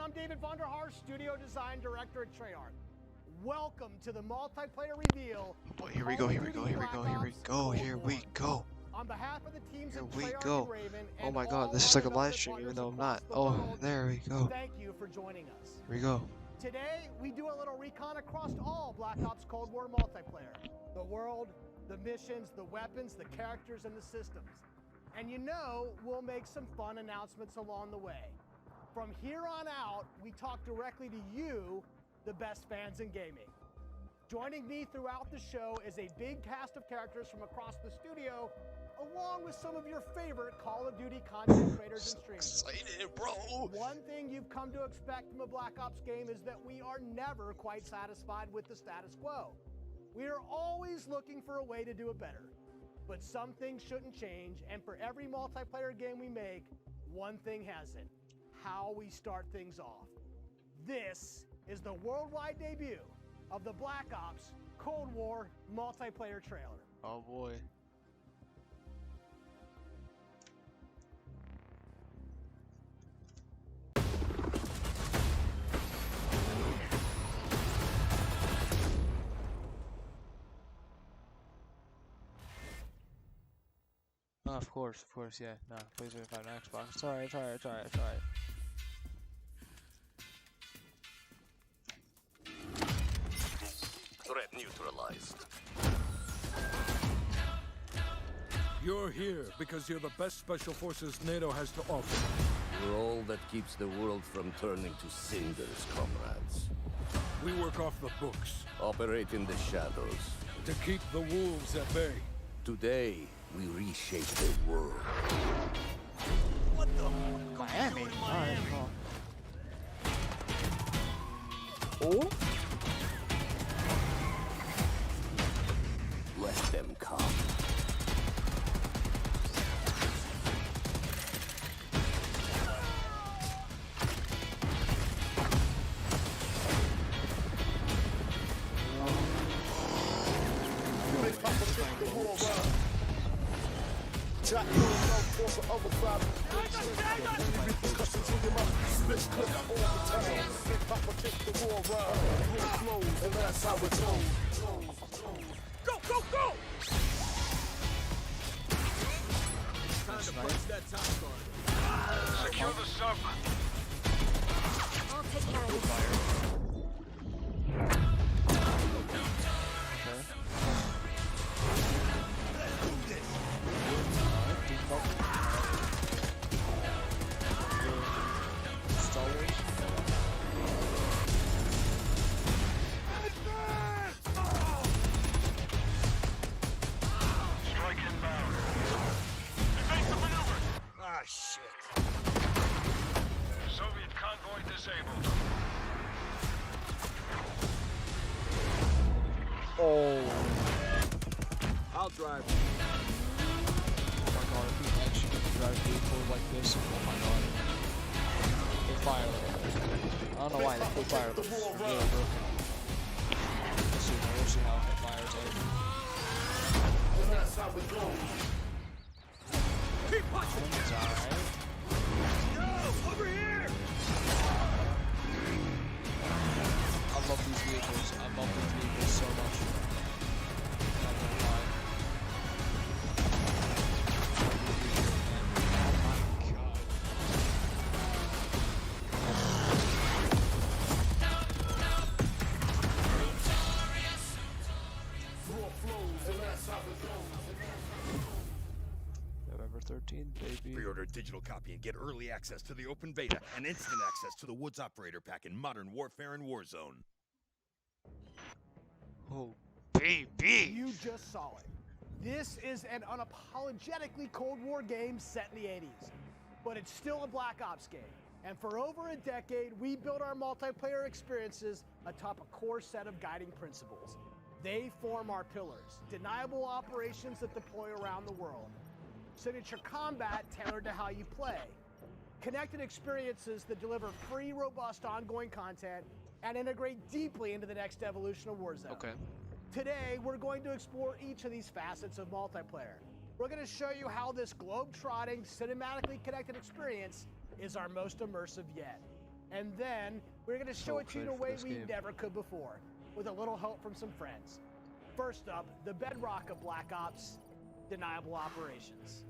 I'm David Vonderhaar, Studio Design Director at Treyarch. Welcome to the multiplayer reveal. Boy, here we go, here we go, here we go, here we go, here we go. On behalf of the teams Here at we Treyarch go. and Raven, Oh my god, this is like a live stream even though I'm not. Oh, there we go. Thank you for joining us. Here we go. Today, we do a little recon across all Black Ops Cold War multiplayer. The world, the missions, the weapons, the characters, and the systems. And you know, we'll make some fun announcements along the way. From here on out, we talk directly to you, the best fans in gaming. Joining me throughout the show is a big cast of characters from across the studio, along with some of your favorite Call of Duty content creators and streamers. Excited, bro. One thing you've come to expect from a Black Ops game is that we are never quite satisfied with the status quo. We are always looking for a way to do it better. But some things shouldn't change, and for every multiplayer game we make, one thing hasn't: how we start things off. This is the worldwide debut of the Black Ops Cold War multiplayer trailer. Oh boy. Of course, yeah. No, PlayStation 5 and Xbox. It's alright, it's alright, it's alright, it's alright. Threat neutralized. You're here because you're the best special forces NATO has to offer. We're all that keeps the world from turning to cinders, comrades. We work off the books Operate in the shadows. to keep the wolves at bay. Today, we reshape the world. What the? Miami? Alright, oh. Let them come. Go, go, go! Secure the sub. I'll take care of this. Star Wars. Strike inbound. Evasive maneuver. Ah, shit. Soviet convoy disabled. Oh. I'll drive. Oh my god, if we actually get to drive vehicles like this, oh my god. They fire. I don't know why they fire, but it's really broken. We'll see how it fires out. Keep pushing! It's alright. No! Over here! I love these vehicles. I love these vehicles so much. Not gonna lie. Oh my god. November 13th, baby. Pre-order a digital copy and get early access to the open beta and instant access to the Woods Operator Pack in Modern Warfare and Warzone. Oh, baby! You just saw it. This is an unapologetically Cold War game set in the 80s, but it's still a Black Ops game. And for over a decade, we built our multiplayer experiences atop a core set of guiding principles. They form our pillars: deniable operations that deploy around the world, signature combat tailored to how you play, connected experiences that deliver free, robust, ongoing content, and integrate deeply into the next evolution of Warzone. Okay. Today, we're going to explore each of these facets of multiplayer. We're going to show you how this globe-trotting, cinematically connected experience is our most immersive yet. And then we're going to show So it to you in a excited for way this we game. never could before, with a little help from some friends. First up, the bedrock of Black Ops, deniable operations.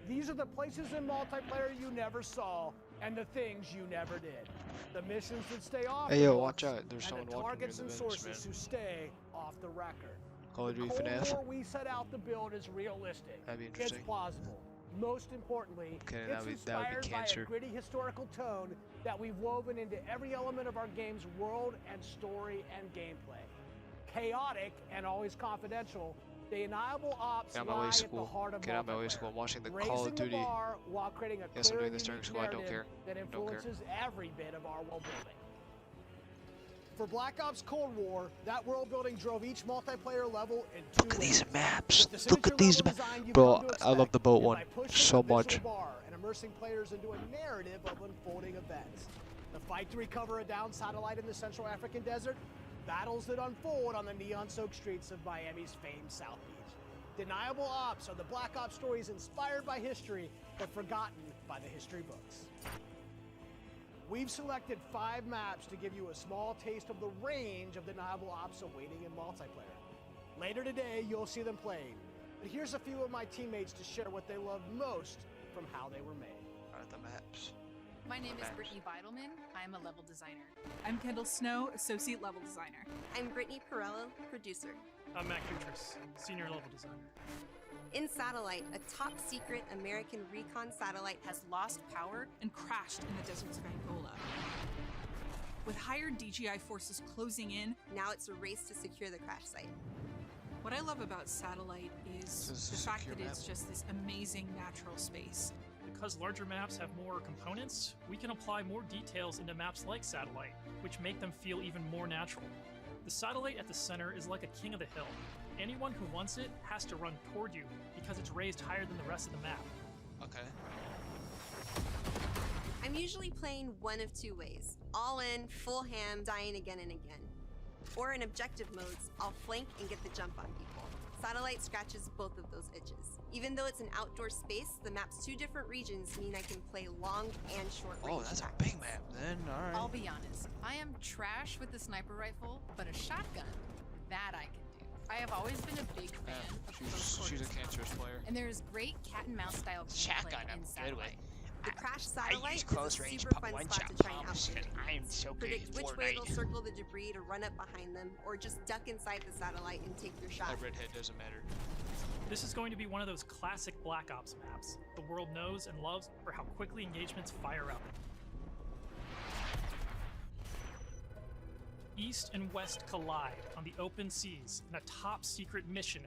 These are the places in multiplayer you never saw and the things you never did. The missions that stay off Hey the yo, books, watch out! There's and someone the walking near targets the and bench, sources man. who stay off the record. Call of The Duty Cold FNAF. War we set out to build is realistic. That'd be It's interesting. plausible. Most importantly, Okay, it's that would be inspired by a cancer. gritty historical tone that we've woven into every element of our game's world and story and gameplay. Chaotic and always confidential, deniable ops Get out of my lie way, at the school. heart of Get out of my way, multiplayer. school. I'm watching the Raising Call of Duty. the bar while creating a Yes, I'm clear, doing this during unique school. I don't narrative care. that Don't care. influences every bit of our world building. For Black Ops Cold War, that world building drove each multiplayer level in two Look at ways. these maps. With the Look at signature these level maps. design you've Bro, come to I love expect, the boat and one by pushing so the visual much. bar and immersing players into a narrative of unfolding events. The fight to recover a downed satellite in the Central African desert, battles that unfold on the neon-soaked streets of Miami's famed South Beach. Deniable ops are the Black Ops stories inspired by history but forgotten by the history books. We've selected 5 maps to give you a small taste of the range of deniable ops awaiting in multiplayer. Later today, you'll see them played. But here's a few of my teammates to share what they love most from how they were made. Alright, the maps. My name is Brittany Beidelman. I'm a level designer. I'm Kendall Snow, associate level designer. I'm Brittany Perello, producer. I'm Matt Kutris, senior level designer. In Satellite, a top secret American recon satellite Has lost power and crashed in the deserts of Angola. With hired DGI forces closing in, now it's a race to secure the crash site. what I love about Satellite This is is a the fact secure that it's map. just this amazing natural space. Because larger maps have more components, we can apply more details into maps like Satellite, which make them feel even more natural. The satellite at the center is like a king of the hill. Anyone who wants it has to run toward you because it's raised higher than the rest of the map. Okay. I'm usually playing one of 2 ways. All in, full ham, dying again and again. Or in objective modes, I'll flank and get the jump on people. Satellite scratches both of those itches. Even though it's an outdoor space, the map's 2 different regions mean I can play long and short range Oh, that's a tactics. big map then. Alright. I'll be honest, I am trash with the sniper rifle, but a shotgun, that I can do. I have always been a big fan of close She's a quarters cancerous player. and there is great cat and mouse style Shotgun, gameplay I'm in good Satellite. with. The crash I satellite use is close a range super fun one spot shot to try and bombs outfit because I am so good Predict at which way it'll Fortnite. circle the debris to run up behind them, or just duck inside the satellite and take your shot. That redhead doesn't matter. This is going to be one of those classic Black Ops maps the world knows and loves for how quickly engagements fire up. East and West collide on the open seas in a top secret mission.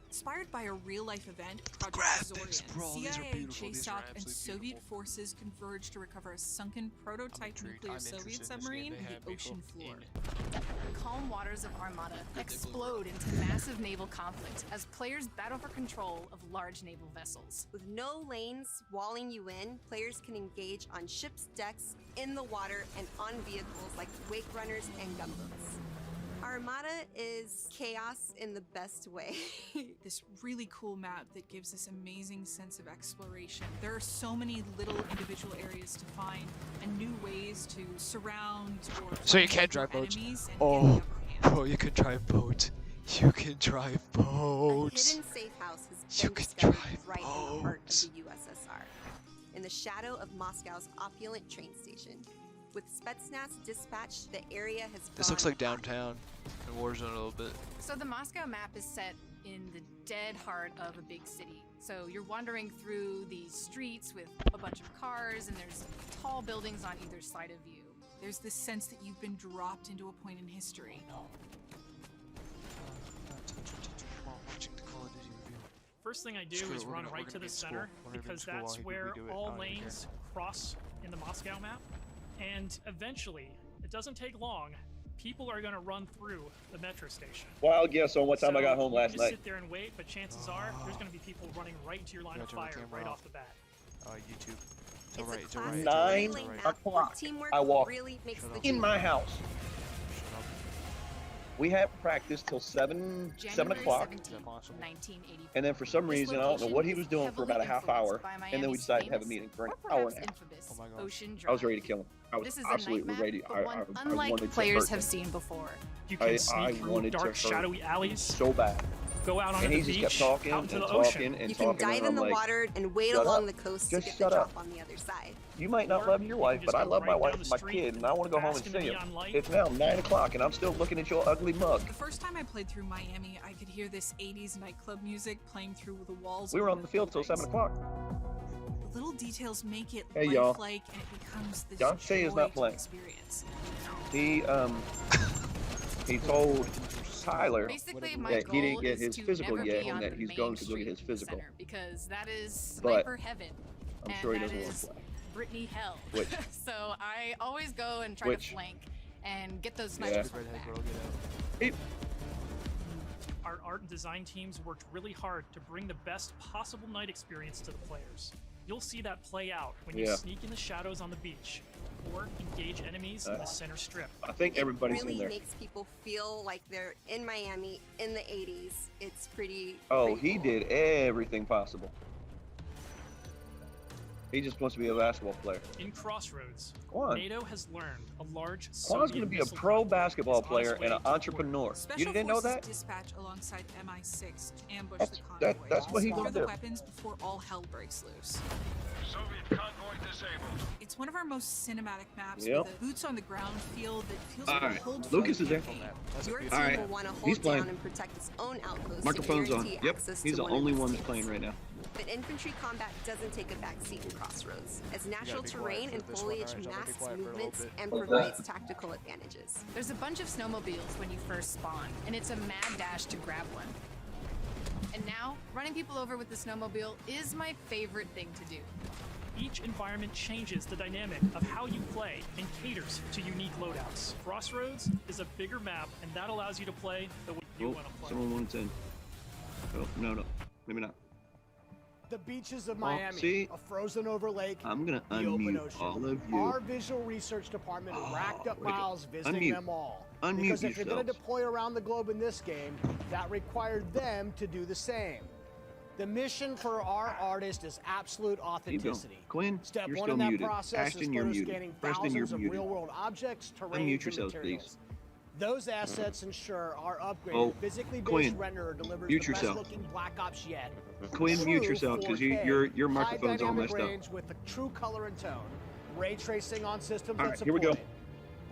Inspired by a real-life event, Project graphics, Azorian, bro, these are CIA, beautiful. These are JSOC, and absolutely Soviet beautiful. forces converged to recover a sunken prototype intrigued. nuclear I'm Soviet interested in this game. submarine They in have the ocean people floor. in- The calm waters of Armada explode into massive naval conflict as players battle for control of large naval vessels. With no lanes walling you in, players can engage on ships' decks, in the water, and on vehicles like wake runners and gunboats. Armada is chaos in the best way. This really cool map that gives this amazing sense of exploration. There are so many little individual areas to find and new ways to surround or So you find can't drive your boats. enemies and get Oh, the upper hand. bro, you can drive boats. You can drive A boats. hidden safe house has You been can discovered drive right in the heart boats. of the USSR, in the shadow of Moscow's opulent train station. With Spetsnaz dispatched, the area has This gone looks like hot. downtown in Warzone a little bit. So the Moscow map is set in the dead heart of a big city. So you're wandering through these streets with a bunch of cars and there's tall buildings on either side of you. There's this sense that you've been dropped into a point in history. Watching the Call of Duty review. First thing I do Screw it, is we're run gonna- right we're to gonna be the in school. center We're gonna be in because school while that's he- where we do it. I all don't even care. lanes cross in the Moscow map. And eventually, it doesn't take long, people are going to run through the metro station. Wild guess on what time I So got home you last can night. just sit there and wait, but chances are there's going to be people running right into your line Yeah, of turn the fire camera right off. off the bat. YouTube. It's To right, a to classic right, Nine relay to right. map where o'clock. teamwork I walk really makes Shut the up. In dream my work. house. Shut up. We had practice till 7 o'clock. 1984. And then for some reason, I don't know what he was doing for about a half hour, and then we decided to have a meeting for an hour and a half. Oh my gosh. I was ready to kill him. I was absolutely ready. I Unlike wanted players to hurt have him. seen before. You can sneak through dark, shadowy alleys. So bad. Go out onto And the he beach, just kept talking out into and the talking ocean. and You can talking, dive and in I'm the like, water and wait "Shut along up. the coast Just to get the shut drop up." on the other side. You might not love your wife, but I love my wife and my kid, and I want to go home and see him. It's now 9 o'clock, and I'm still looking at your ugly mug. The first time I played through Miami, I could hear this 80s nightclub music playing through the walls. We were on the field till 7 o'clock. The little details make it Hey, y'all. lifelike, and it becomes this Dante is joy not to playing. experience. He told Tyler Basically, my that he didn't goal get is his to physical never yet, be on and that the he's main going to go get street his physical. center, because that is But sniper heaven. I'm and sure he that doesn't want is to play. Brittany hell. Which? So I always go and try Which? to flank and get those snipers from the back. Our art and design teams worked really hard to bring the best possible night experience to the players. You'll see that play out when you sneak in the shadows on the beach, or engage enemies in the center strip. I think everybody's It really in there. makes people feel like they're in Miami in the 80s. It's pretty. Oh, he did everything possible. He just wants to be a basketball player. In Crossroads, Quan. NATO has learned a large Quan's going to be a pro basketball player and an entrepreneur. You didn't know that? Dispatch alongside MI6 to ambush That's- the convoy. that's what he's Secure gonna the do. weapons before all hell breaks loose. Soviet convoy disabled. It's one of our most cinematic maps Yep. with a boots on the ground feel that feels All like right, a hold Lucas for is there. Your team All right, will want to he's hold playing. down and protect its own outposts. Microphone's to on. guarantee Yep, access he's to the one of only its one that's states. playing right now. But infantry combat doesn't take a backseat in Crossroads, as natural be terrain quiet and for this one, foliage alright? Y'all gotta be masks quiet for a little movements bit. and provides tactical advantages. There's a bunch of snowmobiles when you first spawn, and it's a mad dash to grab one. And now, running people over with the snowmobile is my favorite thing to do. Each environment changes the dynamic of how you play and caters to unique loadouts. Crossroads is a bigger map, and that allows you to play the way you Oh, want to play. someone wants in. Oh, no, maybe not. The beaches of Miami, see? a frozen over lake, I'm going to the open unmute ocean. all of Our you. visual research department racked up wait a- miles visiting unmute. them all. Unmute Because if you're going to yourselves. deploy around the globe in this game, that required them to do the same. The mission for our artist is absolute Keep going. authenticity. Quinn, Step you're one still in that muted. process Ashton, is you're photo muted. scanning Preston, you're thousands of muted. real-world objects, terrain, Unmute and yourselves, materials. please. Those assets ensure our upgraded, Oh, physically based Quinn, renderer delivers mute the yourself. best-looking Black Ops yet. Quinn, mute True yourself, because 4K, your microphone's all high messed dynamic up. range with the true color and tone. Ray tracing on systems All that right, support here we go. it.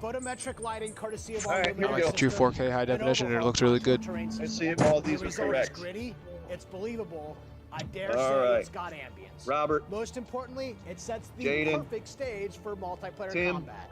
Photometric lighting courtesy of All right, here we Luminar go. True system, 4K high and definition, and it overhauled looks really good. terrain Let's system. see if all these The are result correct. is gritty, it's believable. I dare All say right. it's got ambience. Robert. Most importantly, it sets the Jaden. perfect stage for multiplayer Tim. combat.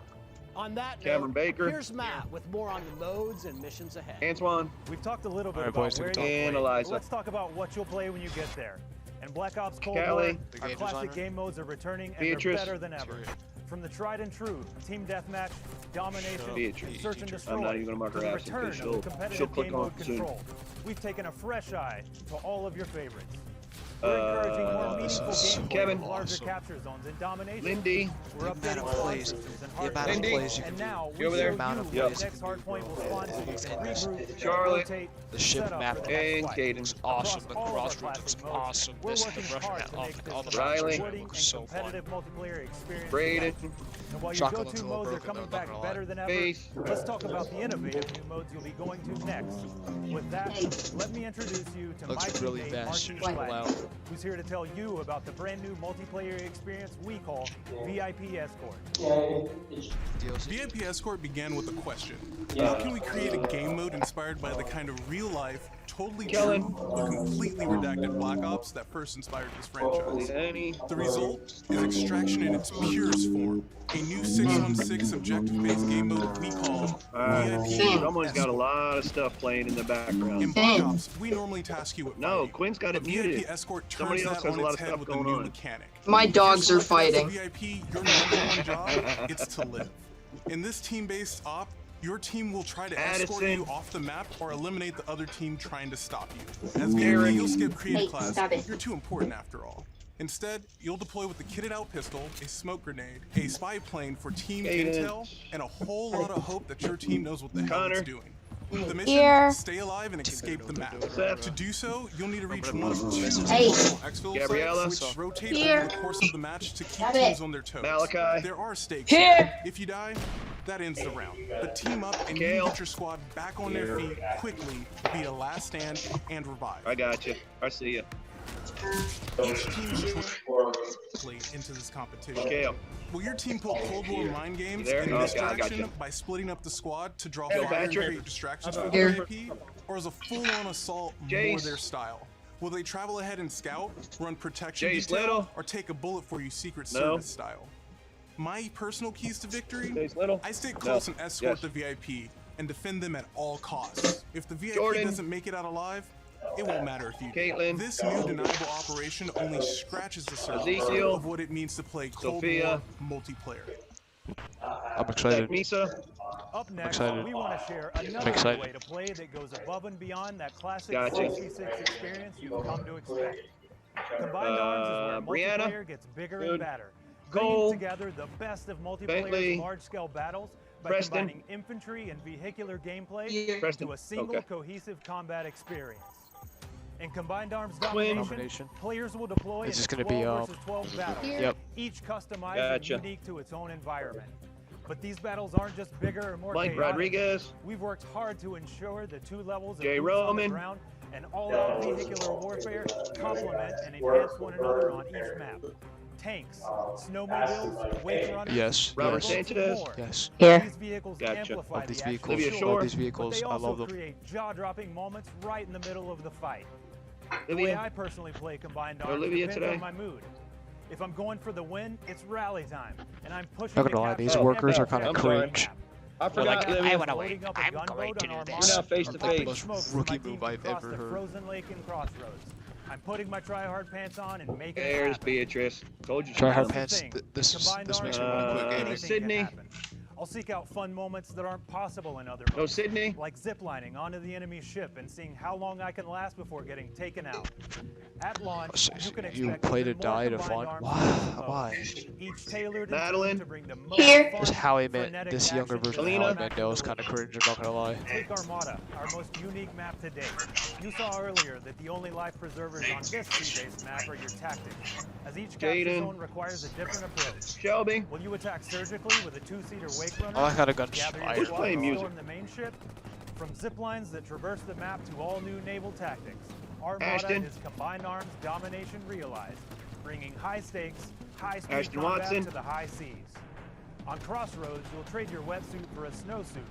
On that Cameron note, Baker. here's Matt with more on the modes and missions ahead. Antoine. We've talked a little bit All right, about boys, where take you'll it. play. And Eliza. Let's talk about what you'll play when you get there. In Black Ops Cold War, Callie. The our game classic designer. game modes are returning and Beatrice. they're better than ever. From the tried and true team deathmatch, domination, Beatrice. search and destroy, I'm not even gonna mark to her the absent, return 'cause of she'll the competitive click game on mode it soon. control. We've taken a fresh eye to all of your favorites. We're encouraging more meaningful gameplay Kevin. with larger capture zones and domination. Lindy. We're updating of spawn plays. systems and The hard amount of drives. plays you And can now do. we over show there? you Amount of where plays the you next can hard do. point will spawn so you can regroup, Charlotte. rotate, The ship set up map for the And next fight. Caden. looks awesome. Across The all of our crossroads classic looks modes, awesome. we're This working the Russian hard map, to all make the this all the the most Riley. rewarding looks and so fun. competitive multiplayer experience. Braden. And while your Chocolate go-to one's a little modes are broken, coming though, not back gonna lie. better than ever, Face. let's talk about the innovative new modes you'll be going to next. With that, let me introduce you to Looks my really teammate, bad. Marcy Should just pull Schlatt, out. who's here to tell you about the brand new multiplayer experience we call VIP Escort. VIP Escort began with a question. How can we create a game mode inspired by the kind of real-life, totally Kellen. true, but completely redacted Black Ops that first inspired this franchise? The result is Extraction in its purest form, a new 6-on-6 objective-based game mode we call VIP Someone's got a Escort. lot of stuff playing in the In background. Black Ops, we normally task you with No, fighting, Quinn's got it but muted. VIP Escort Somebody turns else that has a on lot its of head stuff with a going new on. mechanic. My If dogs you're are selected as fighting. a VIP, your number one job is to live. In this team-based op, your team will try to escort Addison. you off the map or eliminate the other team trying to stop you. As Derek. VIP, you'll skip creative Hey, class. stop it. You're too important after all. Instead, you'll deploy with a kitted-out pistol, a smoke grenade, a spy plane for team Cadence. intel, and a whole lot of hope that your team knows what the hell Connor. it's doing. The mission, Here. stay alive and escape the map. Seth. To do so, you'll need to reach one of 2 Hey. exfil Gabriella. sites, which rotate Here. over the course of the match to keep Got teams it. on their toes. Malachi. There are stakes. Here. If you die, that ends the round. But team up and you Kale. get your squad back on their feet quickly via last stand and revive. I got you. I see you. Each team should into this competition. Kale. Will your team pull Cold War mind games There? in Okay, this I got direction you. by splitting up the squad to draw Kale fire and Patrick. create distractions for Here. the VIP? Or is a full-on assault Jace. more their style? Will they travel ahead and scout, run protection Jace detail, Little. or take a bullet for you Secret No. Service style? My personal keys to victory? Jace Little. I stay close No. and escort Yes. the VIP and defend them at all costs. If the VIP Jordan. doesn't make it out alive, it won't matter if you do. Caitlin. This new deniable operation only scratches the surface Ezekiel. of what it means to play Cold Sophia. War multiplayer. I'm excited. Misa. Up next, excited. we want to share I'm another excited. way to play that goes above and beyond that classic Gotcha. 66 experience you've come to expect. Combined Arms is where Brianna. multiplayer gets bigger Good. and badder, Cole. bringing together the best of multiplayer's Bentley. large-scale battles by Preston. combining infantry and vehicular gameplay Preston. to a single Okay. cohesive combat experience. In Combined Arms Quinn. Domination, players will deploy Is in this a gonna be, 12 versus 12 battle, Yep. each customized Gotcha. and unique to its own environment. But these battles aren't just bigger or more Mike chaotic. Rodriguez. We've worked hard to ensure the 2 levels of Jay boots on the Roman. ground and all-out vehicular warfare complement and enhance one another on each map. Tanks, snowmobiles, wake runners, Yes. Robert Yes. Sanchez. more. Yes. Here. These vehicles Gotcha. amplify Love these the action vehicles. Olivia of Shore. Love these but vehicles. they I also love them. create jaw-dropping moments right in the middle of the fight. The way Olivia. I personally play Combined Arms Olivia depends today. on my mood. If I'm going for the win, it's rally time, and I'm pushing. Not gonna lie, to these capture workers are every kinda I'm sorry. cringe. I forgot. like, Olivia. I wanna win. Loading up a I'm gunboat going to on our do Armada, this. We're now face to or popping face. smokes for Rookie my team move to I've cross ever the heard. Frozen Lake and Crossroads. I'm putting my try-hard pants on and making it There's happen. Beatrice. Told you. Try hard she'd come. pants. This Combined makes me Arms, want to quit gaming. anything can Sydney. happen. I'll seek out fun moments that aren't possible in other No, modes, Sydney. like ziplining onto the enemy ship and seeing how long I can last before getting taken out. At launch, you can You expect play to even more die to Combined fun. Arms Why? modes, Why? each tailored and Madeline. tuned to bring the most Here. fun, Just Howie meant frenetic this younger action version of to Alina. Howie the Mandel is kind of cringe. I'm not gonna lie. Take Armada, our most unique map to date. You saw earlier that the only life preservers on this sea-based map are your tactics, as each capture Jaden. zone requires a different approach. Shelby. Will you attack surgically with a 2-seater wake runner? I like how the gun's Gather your fire. Who's squad playing and music? storm the main ship? From zip lines that traverse the map to all new naval tactics, Armada Ashton. is Combined Arms domination realized, bringing high stakes, high speed Ashton combat Watson. to the high seas. On Crossroads, you'll trade your wetsuit for a snowsuit,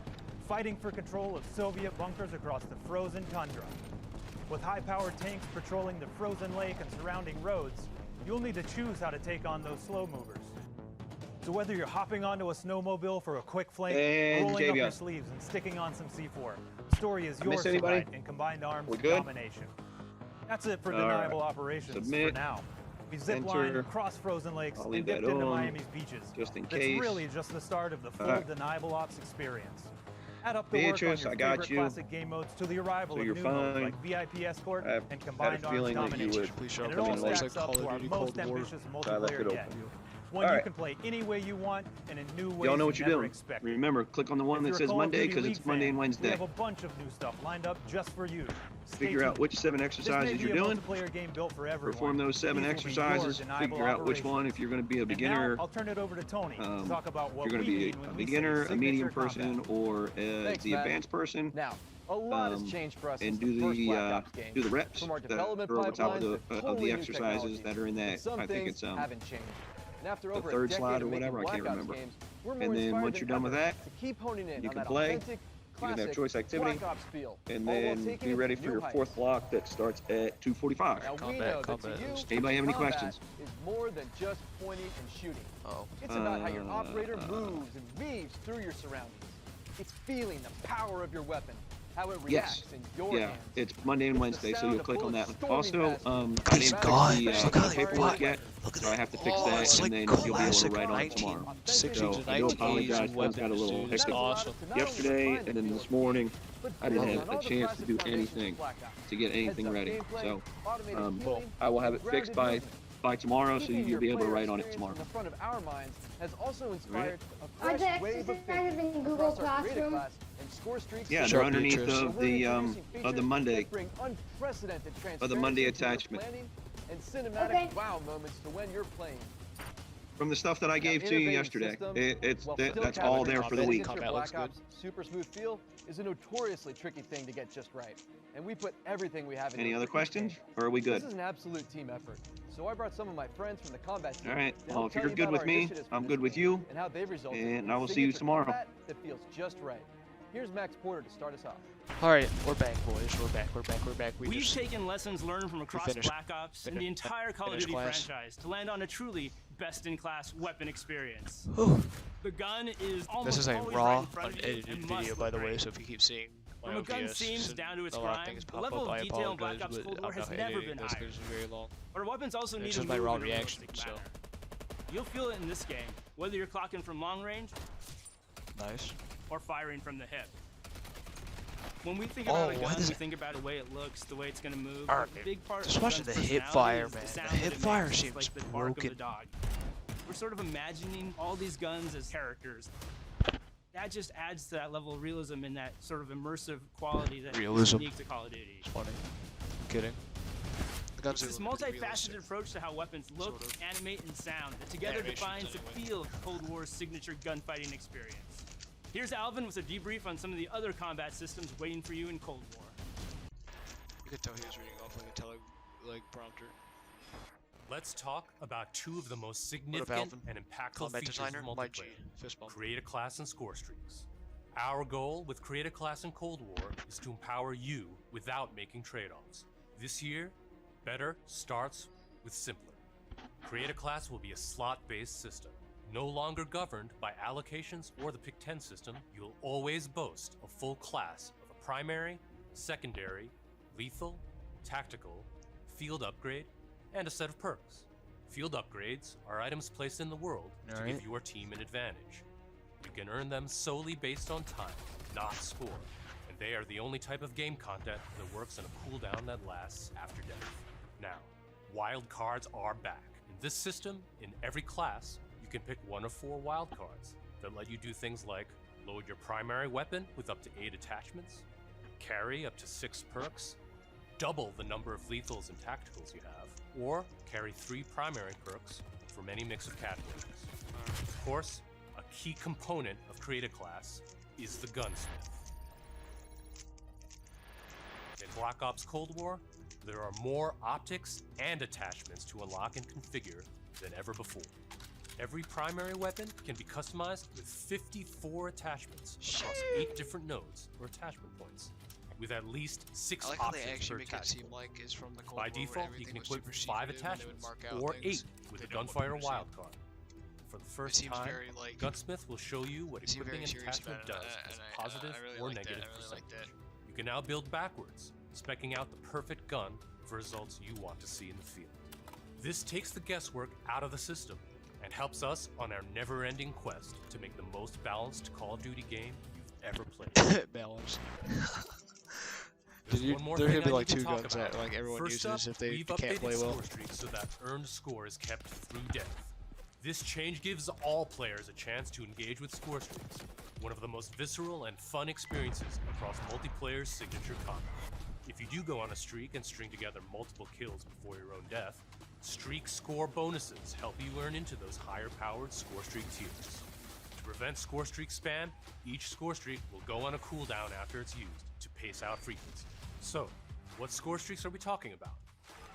fighting for control of Soviet bunkers across the frozen tundra. With high-powered tanks patrolling the frozen lake and surrounding roads, you'll need to choose how to take on those slow movers. So whether you're hopping onto a snowmobile for a quick flank, And rolling up your Javion. sleeves and sticking on some C4, the story is I miss yours to anybody? write in Combined Arms We good? domination. That's it for All deniable right. operations Submit. for now. We zip Enter. line, cross frozen lakes, I'll and leave dipped that into on, Miami's beaches. just in It's case. really just the start of the full Alright. deniable ops experience. Add up the Beatrice, work on I your got favorite you. classic game modes to the arrival So of you're new modes fine. like VIP Escort I have and had a Combined Arms feeling that you Domination. would Please show And it up all in like stacks up Call to of our Duty most Cold War. ambitious So I left it multiplayer open. yet. One Alright. you can play any way you want and in new ways Y'all know what you you're never doing. expected. Remember, click on the one If that you're a says Call of Monday Duty because League it's Monday fan, and We Wednesday. have a bunch of new stuff lined up just for you. Stay Figure out tuned. which 7 This exercises may be you're a doing. multiplayer game built for everyone. Perform those 7 These will be your exercises. deniable Figure out which operations. one if you're going to be a And now, beginner. I'll turn it over to Tony to talk about what You're going to we be mean a when we say beginner, a medium signature person, combat. or Thanks, the Matt. advanced person. Now, a lot has changed for us and since do the first the Black Ops game. do the reps From our that development are over top pipelines of to the totally new exercises technology. that are in that. Some I think things it's haven't changed. And after the over third a decade slide or of making whatever. I Black can't Ops remember. games, we're more And then inspired once than you're done with ever that, to keep honing in you on can that play. authentic, You can have classic choice activity, Black Ops feel, and all while then taking be it ready to for new your heights. fourth block that starts at 2:45. Now we Combat, know that to combat. you, Anybody have any combat questions? is more than just pointing and shooting. Oh. It's about how your operator moves and weaves through your surroundings. It's feeling the power of your weapon, how it reacts Yes. in your Yeah, hands. it's Monday and Wednesday, so you'll click on that. Also, I He's didn't gone. fix Look the how they paperwork fought. yet, Look at so I have to fix Oh, that, it's and like then you'll be able to classic write on it tomorrow. 1960s So and I do 1980s apologize, things weapons, got a little dude. It's hectic awesome. yesterday, and then this morning, I didn't have a chance to do anything to get anything ready. So I will have it fixed by by tomorrow, so Keeping you'll be your able to player write on it experience tomorrow. in the front of our minds has also inspired a Are fresh the wave of exercises thinking in Google across our creative Classroom? class and score streaks. Yeah, Sure, they're underneath Beatrice. of the Monday. Bring unprecedented Of the Monday transparency to your attachment. planning and cinematic Okay. wow moments to when you're playing. From the stuff that I gave to you Innovative yesterday, systems, while still that's all there for the capturing week. signature Combat looks Black Ops super smooth feel is a notoriously tricky thing to get just right, and we put everything we have into Any it other for each questions, game. or are we good? This is an absolute team effort, so I brought some of my friends from the combat team. All right. to Well, help if you're tell you good about with our me, initiatives for I'm this good with game you, and how they've resulted and in I will see you signature tomorrow. combat that feels just right. Here's Max Porter to start us off. Alright, we're back, boys. We're back. We've taken lessons learned from across finished- Black Ops and the entire Call of finished Duty class. franchise to land on a truly best-in-class weapon experience. Whew. The gun is almost This is a always raw, right in front of you unedited and video, must by look the way, great. so if you keep seeing my From a gun OBS seams and down to its a lot of prime, things the pop level up, of I detail in Black apologize, Ops but Cold War I'm has not never editing been this higher. because it's very long. But our weapons also need It's to just move my raw in a reaction, realistic so. manner. You'll feel it in this game, whether you're clocking from long range Nice. or firing from the hip. When we think about a what gun, is we it? think about the way it looks, the way it's going to move. Alright, A big part just of watching gun's the hip personality fire, is the man. sound The that hip it fire makes, seems like the bark of broken. the dog. We're sort of imagining all these guns as characters. That just adds to that level of realism and that sort of immersive quality that is Realism. unique to Call of Duty. It's funny. Kidding. The guns It's this are really multifaceted realistic. approach to how weapons look, Sort of. animate, and sound that together Animations, defines the anyway. feel of Cold War's signature gunfighting experience. Here's Alvin with a debrief on some of the other combat systems waiting for you in Cold War. You could tell he was reading off like a prompter. Let's talk about two of the most Alvin? significant and impactful Combat features designer, of Mike G. multiplayer. Fist bump. Create a class and score streaks. Our goal with Create a Class in Cold War is to empower you without making trade-offs. This year, better starts with simpler. Create a Class will be a slot-based system. No longer governed by allocations or the Pick 10 system, you'll always boast a full class of a primary, secondary, lethal, tactical, field upgrade, and a set of perks. Field upgrades are items placed in the world to Alright. give your team an advantage. You can earn them solely based on time, not score, and they are the only type of game content that works in a cooldown that lasts after death. Now, wild cards are back. In this system, in every class, you can pick one of 4 wild cards that let you do things like load your primary weapon with up to 8 attachments, carry up to 6 perks, double the number of lethals and tacticals you have, or carry 3 primary perks from any mix of categories. Of course, a key component of Create a Class is the Gunsmith. In Black Ops Cold War, there are more optics and attachments to unlock and configure than ever before. Every primary weapon can be customized with 54 attachments across 8 different nodes or attachment points, with at least 6 I like how they options per actually make it attachment. seem like it's from the Cold By War where default, you everything can was equip super 5 secretive and they would attachments, mark out or things 8 with they a don't want Gunfighter people to see. wildcard. For the first seems time, very, like- Gunsmith will show you what they seem equipping very an serious attachment about it, does and as I- positive I really or like that, negative I really like percentage. that. You can now build backwards, speccing out the perfect gun for results you want to see in the field. This takes the guesswork out of the system and helps us on our never-ending quest to make the most balanced Call of Duty game you've ever played. Balanced. There's Dude, one more there thing should be I like need to 2 talk guns about. that like everyone First uses up, if they we've can't updated play well. score streaks so that earned score is kept through death. This change gives all players a chance to engage with score streaks, one of the most visceral and fun experiences across multiplayer's signature combat. If you do go on a streak and string together multiple kills before your own death, streak score bonuses help you earn into those higher-powered score streak tiers. To prevent score streak spam, each score streak will go on a cooldown after it's used to pace out frequency. So, what score streaks are we talking about?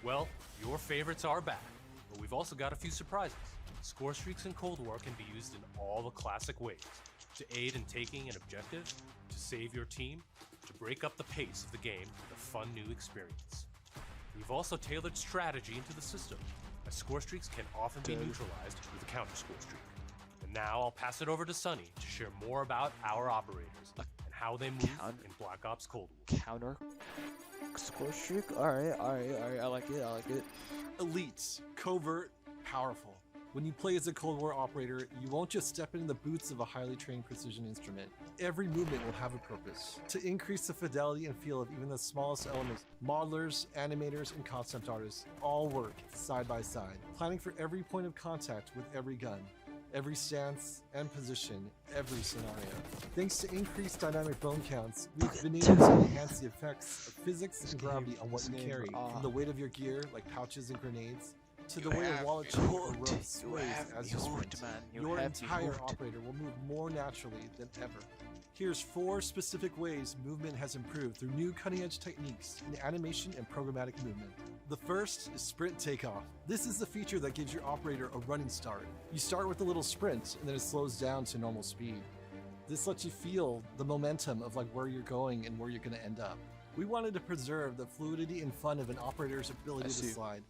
Well, your favorites are back, but we've also got a few surprises. Score streaks in Cold War can be used in all the classic ways: to aid in taking an objective, to save your team, to break up the pace of the game with a fun new experience. We've also tailored strategy into the system, as score streaks can often be neutralized with a counter score streak. And now I'll pass it over to Sunny to share more about our operators and how they move in Black Ops Cold War. Counter score streak? Alright, I like it. Elites, covert, powerful. When you play as a Cold War operator, you won't just step into the boots of a highly trained precision instrument. Every movement will have a purpose. To increase the fidelity and feel of even the smallest elements, modelers, animators, and concept artists all work side by side, planning for every point of contact with every gun, every stance and position, every scenario. Thanks to increased dynamic bone counts, we've been able to enhance the effects of physics and gravity on what you carry, from the weight of your gear, like pouches and grenades, to the way a wallet chain or rope sways as you sprint. Your entire operator will move more naturally than ever. Here's 4 specific ways movement has improved through new cutting-edge techniques in animation and programmatic movement. The first is sprint takeoff. This is the feature that gives your operator a running start. You start with a little sprint and then it slows down to normal speed. This lets you feel the momentum of like where you're going and where you're going to end up. We wanted to preserve the fluidity and fun of an operator's ability to slide.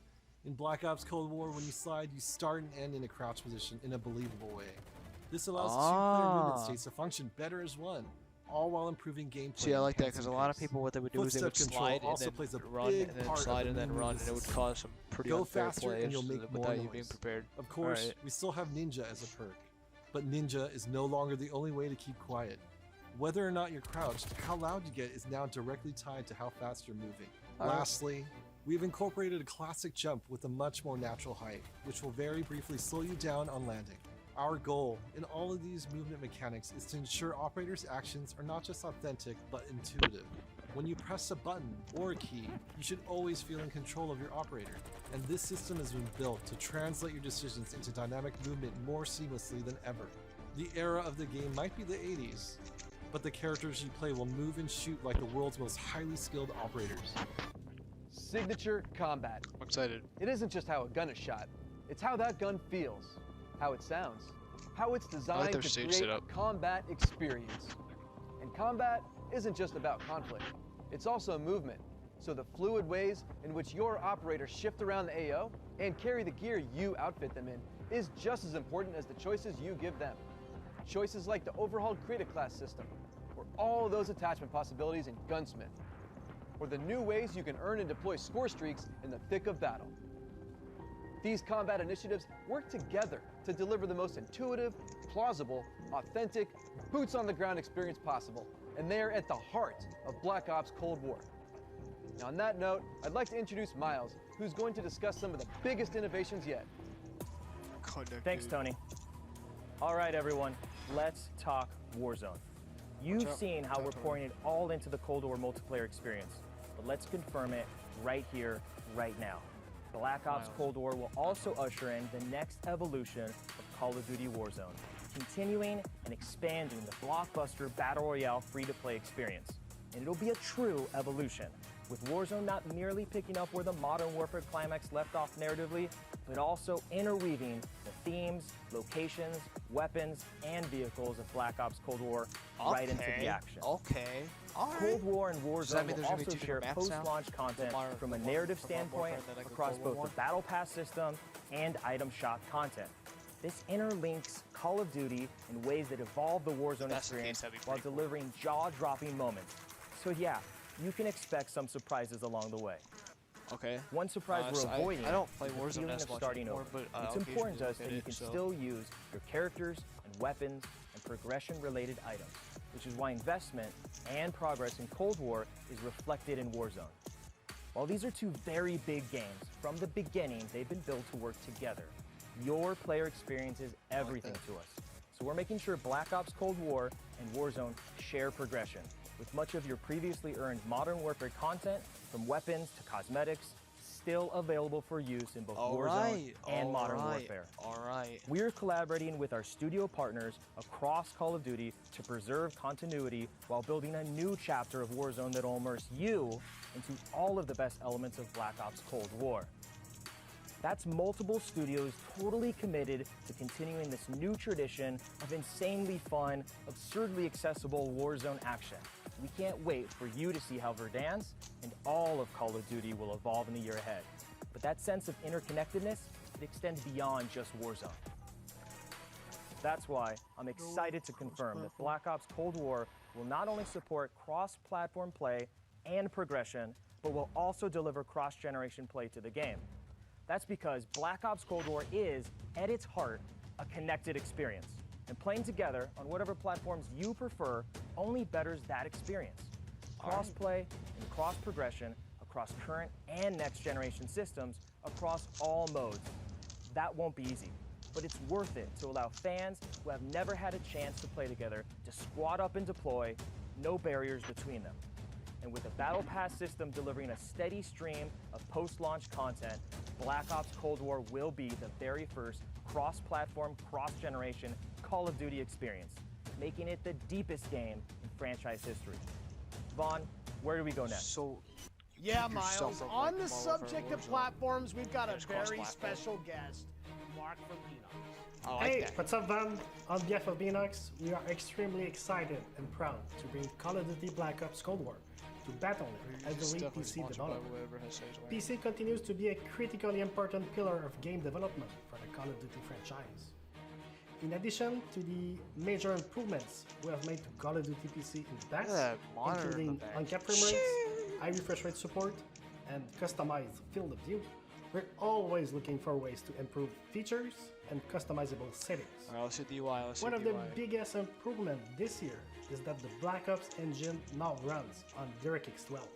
In Black Ops Cold War, when you slide, you start and end in a crouch position in a believable way. This allows 2-player movement states to function better as one, all while improving gameplay. See, I like that because a lot of people, what they would do is they would slide and then run and then slide and then run, and it would cause some pretty unfair plays and you'll make without you being prepared. Of course, we still have Ninja as a perk, but Ninja is no longer the only way to keep quiet. Whether or not you're crouched, how loud you get is now directly tied to how fast you're moving. Lastly, we've incorporated a classic jump with a much more natural height, which will very briefly slow you down on landing. Our goal in all of these movement mechanics is to ensure operators' actions are not just authentic, but intuitive. When you press a button or a key, you should always feel in control of your operator, and this system has been built to translate your decisions into dynamic movement more seamlessly than ever. The era of the game might be the 80s, but the characters you play will move and shoot like the world's most highly skilled operators. Signature combat. I'm excited. It isn't just how a gun is shot, it's how that gun feels, how it sounds, how it's designed to create a combat experience. And combat isn't just about conflict, it's also movement. So the fluid ways in which your operators shift around the AO and carry the gear you outfit them in is just as important as the choices you give them. Choices like the overhauled Create a Class system, or all those attachment possibilities in GUNSMITH, or the new ways you can earn and deploy score streaks in the thick of battle. These combat initiatives work together to deliver the most intuitive, plausible, authentic, boots-on-the-ground experience possible, and they're at the heart of Black Ops Cold War. Now, on that note, I'd like to introduce Miles, who's going to discuss some of the biggest innovations yet. Thanks, Tony. All right, everyone, let's talk Warzone. You've seen how we're pouring it all into the Cold War multiplayer experience, but let's confirm it right here, right now. Black Ops Cold War will also usher in the next evolution of Call of Duty Warzone, continuing and expanding the blockbuster Battle Royale free-to-play experience. And it'll be a true evolution, with Warzone not merely picking up where the Modern Warfare climax left off narratively, but also interweaving the themes, locations, weapons, and vehicles of Black Ops Cold War right into the action. Cold War and Warzone will also share post-launch content from a narrative standpoint across both the Battle Pass system and item shop content. This interlinks Call of Duty in ways that evolve the Warzone experience while delivering jaw-dropping moments. So yeah, you can expect some surprises along the way. One surprise we're avoiding I don't play is the Warzone feeling as of much starting anymore, over. but It's important to us that you can still use your characters and weapons and progression-related items, which is why investment and progress in Cold War is reflected in Warzone. While these are two very big games, from the beginning they've been built to work together. Your player experience is everything to us. So we're making sure Black Ops Cold War and Warzone share progression, with much of your previously earned Modern Warfare content, from weapons to cosmetics, still available for use in both Warzone and Modern Warfare. We're collaborating with our studio partners across Call of Duty to preserve continuity while building a new chapter of Warzone that'll immerse you into all of the best elements of Black Ops Cold War. That's multiple studios totally committed to continuing this new tradition of insanely fun, absurdly accessible Warzone action. We can't wait for you to see how Verdansk and all of Call of Duty will evolve in the year ahead. But that sense of interconnectedness, it extends beyond just Warzone. That's why I'm excited to confirm that Black Ops Cold War will not only support cross-platform play and progression, but will also deliver cross-generation play to the game. That's because Black Ops Cold War is, at its heart, a connected experience. And playing together on whatever platforms you prefer only betters that experience. Cross-play and cross-progression across current and next-generation systems across all modes. That won't be easy, but it's worth it to allow fans who have never had a chance to play together to squad up and deploy, no barriers between them. And with the Battle Pass system delivering a steady stream of post-launch content, Black Ops Cold War will be the very first cross-platform, cross-generation Call of Duty experience, making it the deepest game in franchise history. Vaughn, where do we go next? Yeah, Miles, on the subject of platforms, we've got a very special guest, Mark from Enox. Hey, what's up, Van? On behalf of Enox, we are extremely excited and proud to bring Call of Duty Black Ops Cold War to battle as the lead PC developer. PC continues to be a critically important pillar of game development for the Call of Duty franchise. In addition to the major improvements we have made to Call of Duty PC in the past, including uncapped frame rates, high refresh rate support, and customized field of view, we're always looking for ways to improve features and customizable settings. One of the biggest improvements this year is that the Black Ops engine now runs on DirectX 12.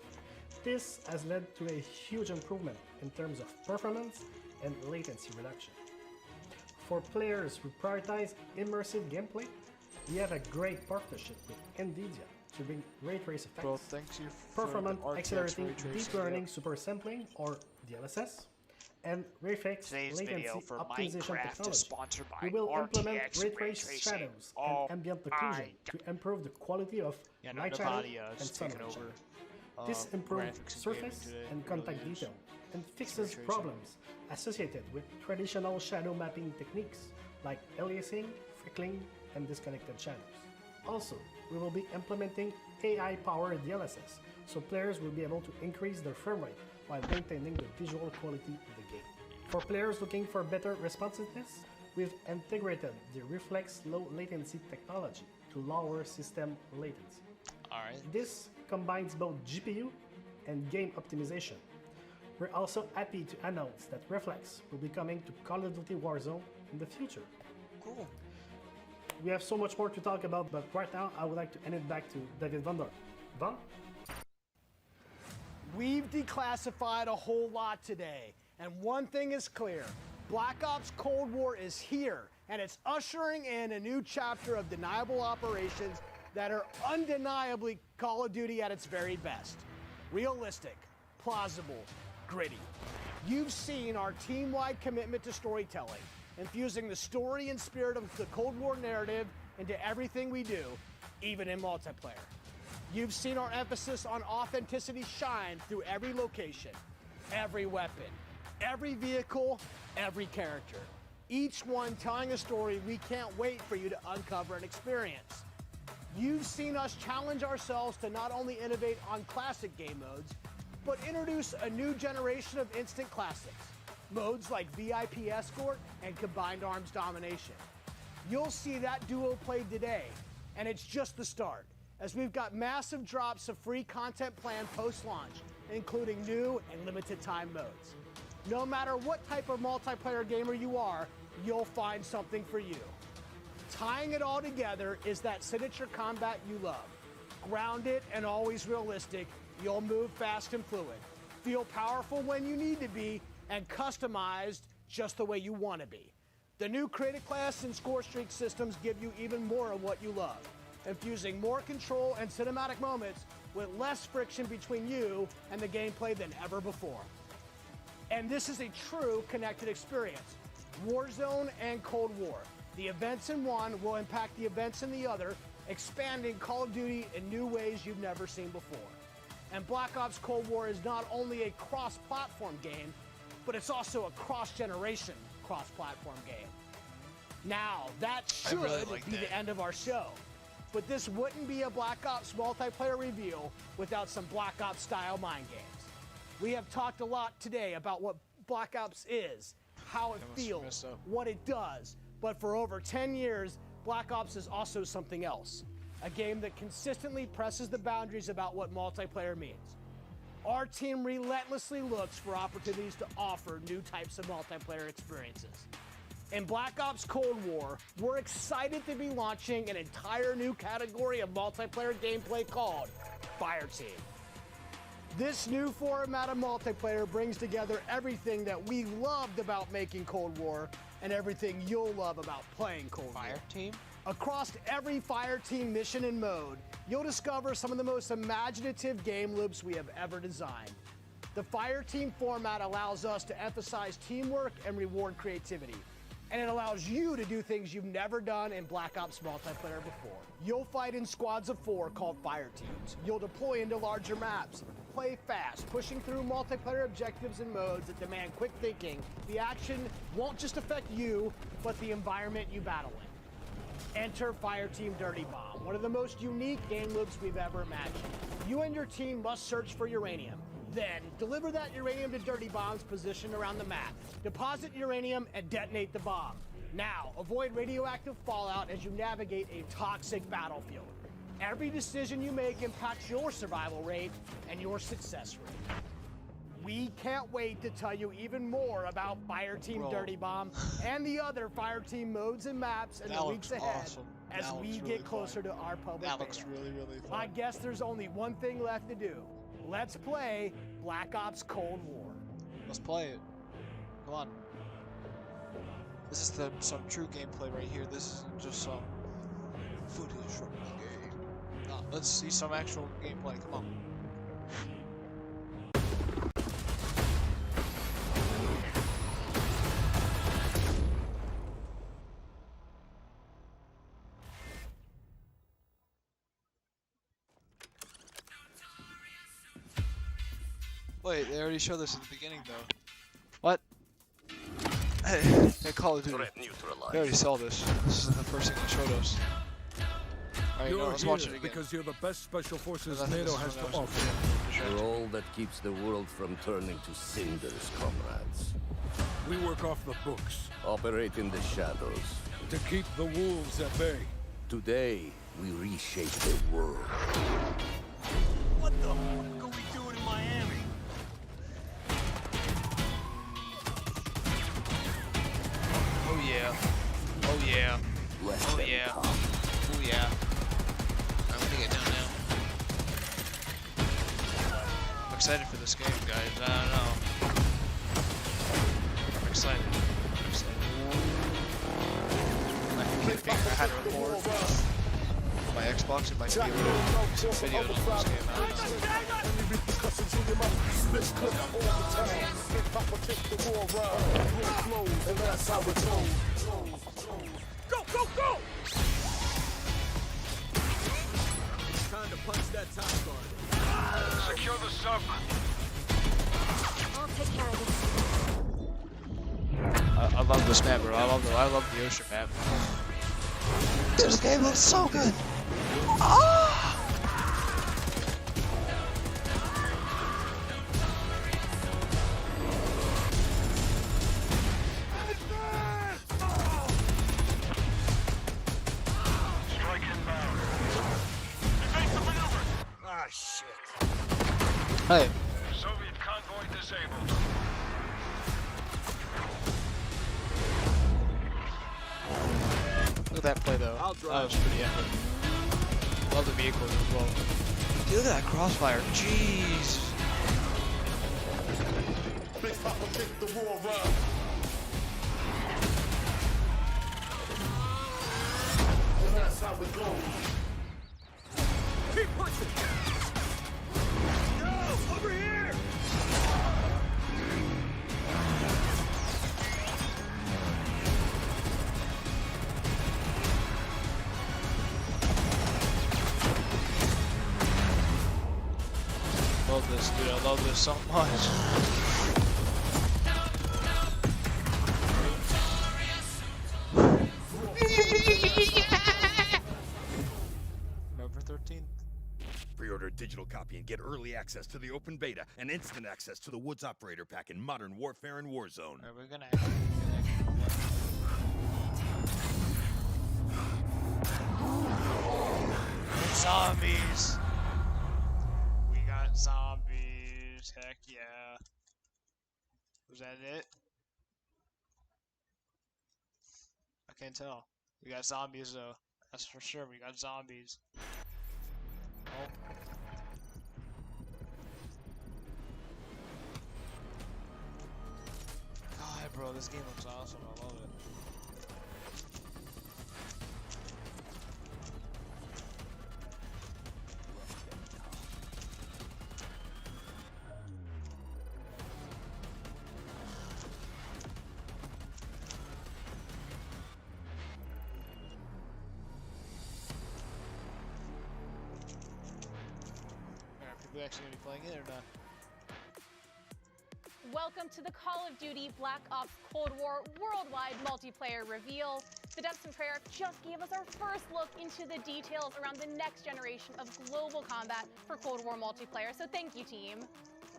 This has led to a huge improvement in terms of performance and latency reduction. For players who prioritize immersive gameplay, we have a great partnership with NVIDIA to bring ray trace effects, performance accelerating deep learning super sampling or DLSS, and reflex latency optimization technology. We will implement ray trace shadows and ambient occlusion to improve the quality of light shadow and sunlight shadow. This improves surface and contact detail and fixes problems associated with traditional shadow mapping techniques like aliasing, freckling, and disconnected shadows. Also, we will be implementing AI-powered DLSS, so players will be able to increase their frame rate while maintaining the visual quality of the game. For players looking for better responsiveness, we've integrated the Reflex low latency technology to lower system latency. This combines both GPU and game optimization. We're also happy to announce that Reflex will be coming to Call of Duty Warzone in the future. Cool. We have so much more to talk about, but right now I would like to hand it back to David Van Der. Van? We've declassified a whole lot today, and one thing is clear. Black Ops Cold War is here, and it's ushering in a new chapter of deniable operations that are undeniably Call of Duty at its very best. Realistic, plausible, gritty. You've seen our team-wide commitment to storytelling, infusing the story and spirit of the Cold War narrative into everything we do, even in multiplayer. You've seen our emphasis on authenticity shine through every location, every weapon, every vehicle, every character. Each one telling a story we can't wait for you to uncover and experience. You've seen us challenge ourselves to not only innovate on classic game modes, but introduce a new generation of instant classics. Modes like VIP Escort and Combined Arms Domination. You'll see that duo played today, and it's just the start, as we've got massive drops of free content planned post-launch, including new and limited time modes. No matter what type of multiplayer gamer you are, you'll find something for you. Tying it all together is that signature combat you love. Grounded and always realistic, you'll move fast and fluid, feel powerful when you need to be, and customized just the way you want to be. The new Creative Class and Score Streak systems give you even more of what you love, infusing more control and cinematic moments with less friction between you and the gameplay than ever before. And this is a true connected experience. Warzone and Cold War. The events in one will impact the events in the other, expanding Call of Duty in new ways you've never seen before. And Black Ops Cold War is not only a cross-platform game, but it's also a cross-generation, cross-platform game. Now, that should be the end of our show. But this wouldn't be a Black Ops multiplayer reveal without some Black Ops style mind games. We have talked a lot today about what Black Ops is, how it feels, what it does, but for over 10 years, Black Ops is also something else. A game that consistently presses the boundaries about what multiplayer means. our team relentlessly looks for opportunities to offer new types of multiplayer experiences. In Black Ops Cold War, we're excited to be launching an entire new category of multiplayer gameplay called Fireteam. This new format of multiplayer brings together everything that we loved about making Cold War and everything you'll love about playing Cold War. Fireteam? Across every Fireteam mission and mode, you'll discover some of the most imaginative game loops we have ever designed. The Fireteam format allows us to emphasize teamwork and reward creativity, and it allows you to do things you've never done in Black Ops multiplayer before. You'll fight in squads of 4 called Fireteams. You'll deploy into larger maps, play fast, pushing through multiplayer objectives and modes that demand quick thinking. The action won't just affect you, but the environment you battle in. Enter Fireteam Dirty Bomb, one of the most unique game loops we've ever imagined. You and your team must search for uranium. Then, deliver that uranium to Dirty Bombs positioned around the map. Deposit uranium and detonate the bomb. Now, avoid radioactive fallout as you navigate a toxic battlefield. Every decision you make impacts your survival rate and your success rate. We can't wait to tell you even more about Fireteam Dirty Bomb and the other Fireteam modes and maps in the weeks ahead as we get closer to our public beta. That looks really, really fun. I guess there's only one thing left to do. Let's play Black Ops Cold War. Let's play it. Come on. This is some true gameplay right here. This isn't just some footage from the game. No, let's see some actual gameplay. Come on. Wait, they already showed this at the beginning, though. What? Hey, Call of Duty. They already saw this. This is the first thing they showed us. Alright, no, let's watch it again. Because you're the best special forces NATO has to offer. You're all that keeps the world from turning to cinders, comrades. We work off the books. Operate in the shadows. To keep the wolves at bay. Today, we reshape the world. What the fuck are we doing in Miami? Oh yeah. Oh yeah. Oh yeah. Oh yeah. I'm gonna get down now. I'm excited for this game, guys. I don't know. I'm excited. I'm excited. I had to record my Xbox and my TV some video on this game. I don't Go, go, go! It's time to punch that top guard. Secure the sub. I'll take care of this. I love this map, bro. I love the ocean map. This game looks so good. Ah! Strike inbound. Evasive maneuver. Ah, shit. Hey. Soviet convoy disabled. Look at that play though. That was pretty epic. Love the vehicles as well. Dude, look at that crossfire. Jeez. Big Papa kick the war around. And that's how it goes. Keep pushing. Yo, over here. Love this, dude. I love this so much. November 13th. Pre-order a digital copy and get early access to the open beta and instant access to the Woods Operator Pack in Modern Warfare and Warzone. Alright, we're gonna zombies. We got zombies. that it? I can't tell. We got zombies though. That's for sure. We got zombies. Oh. God, bro, this game looks awesome. I love it. We actually gonna be playing it or not? Welcome to the Call of Duty Black Ops Cold War worldwide multiplayer reveal. The devs from Treyarch just gave us our first look into the details around the next generation of global combat for Cold War multiplayer, so thank you, team.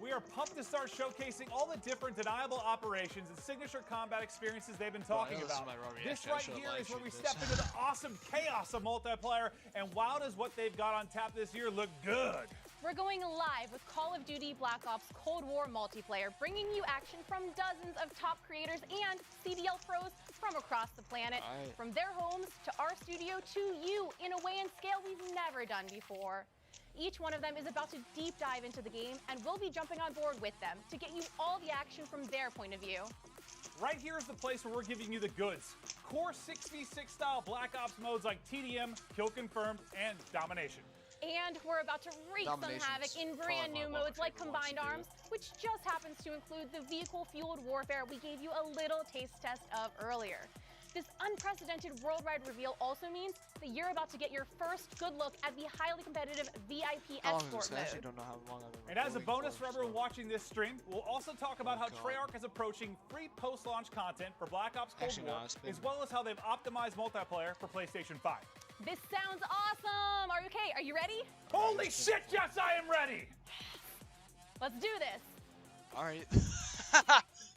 We are pumped to start showcasing all the different deniable operations and signature combat experiences they've been talking about. This right here is where we step into the awesome chaos of multiplayer, and wow, does what they've got on tap this year look good. We're going live with Call of Duty Black Ops Cold War multiplayer, bringing you action from dozens of top creators and CDL pros from across the planet. From their homes to our studio to you in a way and scale we've never done before. Each one of them is about to deep dive into the game, and we'll be jumping on board with them to get you all the action from their point of view. Right here is the place where we're giving you the goods. Core 6v6 style Black Ops modes like TDM, Kill Confirmed, and Domination. And we're about to wreak some havoc in brand new modes like Combined Arms, which just happens to include the vehicle-fueled warfare we gave you a little taste test of earlier. This unprecedented worldwide reveal also means that you're about to get your first good look at the highly competitive VIP escort mode. I actually don't know how long I've been And as a bonus for everyone watching this stream, we'll also talk about how Treyarch is approaching free post-launch content for Black Ops Cold War, as well as how they've optimized multiplayer for PlayStation 5. This sounds awesome! Are you okay? Are you ready? Holy shit, yes, I am ready! Let's do this! Alright.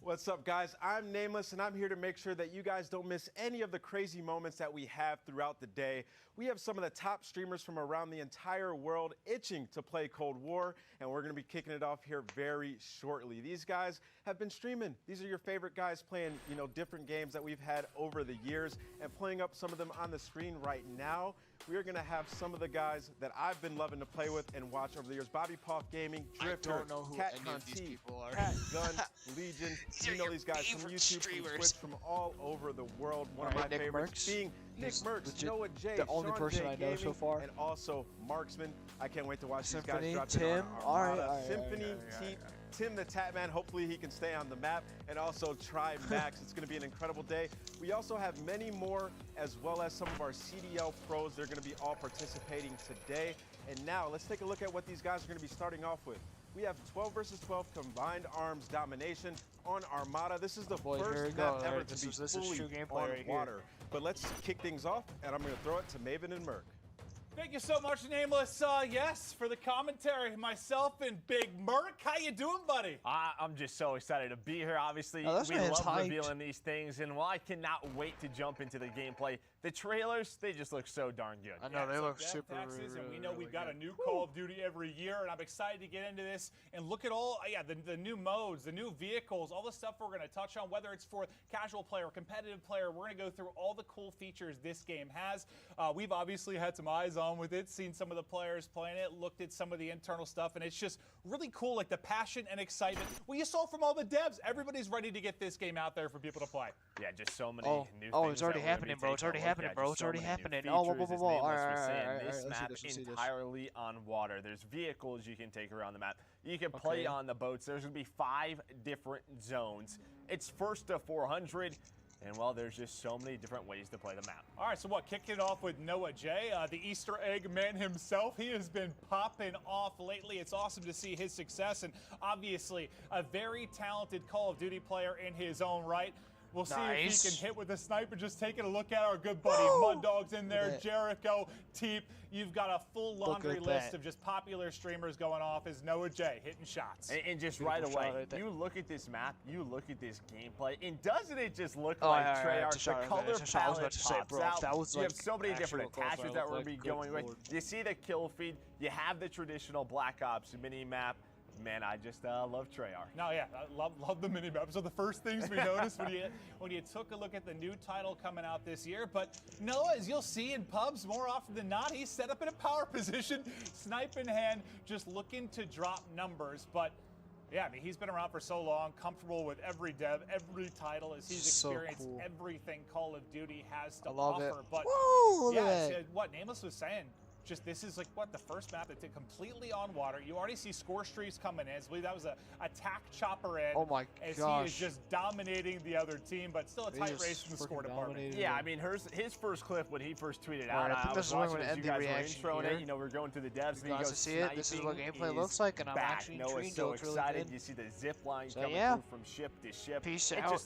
What's up, guys? I'm Nameless, and I'm here to make sure that you guys don't miss any of the crazy moments that we have throughout the day. We have some of the top streamers from around the entire world itching to play Cold War, and we're going to be kicking it off here very shortly. These guys have been streaming. These are your favorite guys playing, different games that we've had over the years, and playing up some of them on the screen right now. We are going to have some of the guys that I've been loving to play with and watch over the years. Bobby Poff Gaming, Drifter, I don't know who Cat any of these people are. Cat Gun, Legion. You know these guys from YouTube, from Twitch, from all over the world. One of my favorites being Nick Merckx, Noah J, the only person I know so far, and also Marksman. I can't wait to watch Symphony, these guys drop Tim, in on Armada. Symphony, Tim the Tatman, hopefully he can stay on the map, and also Try Max. It's going to be an incredible day. We also have many more, as well as some of our CDL pros. They're going to be all participating today. And now let's take a look at what these guys are going to be starting off with. We have 12 versus 12 Combined Arms Domination on Armada. This is the first map ever to be fully on water. But let's kick things off, and I'm going to throw it to Maven and Merc. Thank you so much, Nameless. Yes, for the commentary, myself and Big Merc. How you doing, buddy? I'm just so excited to be here. Obviously, we love revealing these things, and I cannot wait to jump into the gameplay. The trailers, they just look so darn good. I know, they look super and we know we've got a new Call of Duty every year, and I'm excited to get into this and look at all, the new modes, the new vehicles, all the stuff we're going to touch on, whether it's for casual player or competitive player. We're going to go through all the cool features this game has. We've obviously had some eyes on with it, seen some of the players playing it, looked at some of the internal stuff, and it's just really cool, like the passion and excitement. Well, you saw from all the devs, everybody's ready to get this game out there for people to play. Yeah, just so many new things. Oh, it's already happening, bro. It's already happening, bro. It's already happening. Oh, whoa. All right. This map entirely on water. There's vehicles you can take around the map. You can play on the boats. There's going to be 5 different zones. It's first to 400. And, well, there's just so many different ways to play the map. All right, so kicking it off with Noah J, the Easter egg man himself. He has been popping off lately. It's awesome to see his success, and obviously a very talented Call of Duty player in his own right. We'll see if he can hit with a sniper. Just taking a look at our good buddy Mud Dog's in there, Jericho, Teep. You've got a full laundry list of just popular streamers going off as Noah J hitting shots. And just right away, you look at this map, you look at this gameplay, and doesn't it just look like Treyarch? The color palette pops out. You have so many different attachments that we're going to be going with. You see the kill feed. You have the traditional Black Ops mini map. Man, I just love Treyarch. No, yeah, I love the mini-maps. So the first things we noticed when you took a look at the new title coming out this year. But Noah, as you'll see in pubs more often than not, he's set up in a power position, snipe in hand, just looking to drop numbers. But yeah, I mean, he's been around for so long, comfortable with every dev, every title, as he's experienced everything Call of Duty has to offer. But yeah, what Nameless was saying, just this is like what the first map that's completely on water. You already see score streaks coming in. I believe that was a attack chopper in. Oh my as gosh. he is just dominating the other team, but still a tight race in the score department. Yeah, I mean, his first clip when he first tweeted out, I think this is when we're going to end the reaction here. You know, we're going through the devs. You guys see it. This is what gameplay looks like, and I'm actually intrigued. So it looks excited. really good. You see the zip line So, coming yeah. through from ship to ship. Peace it out. Just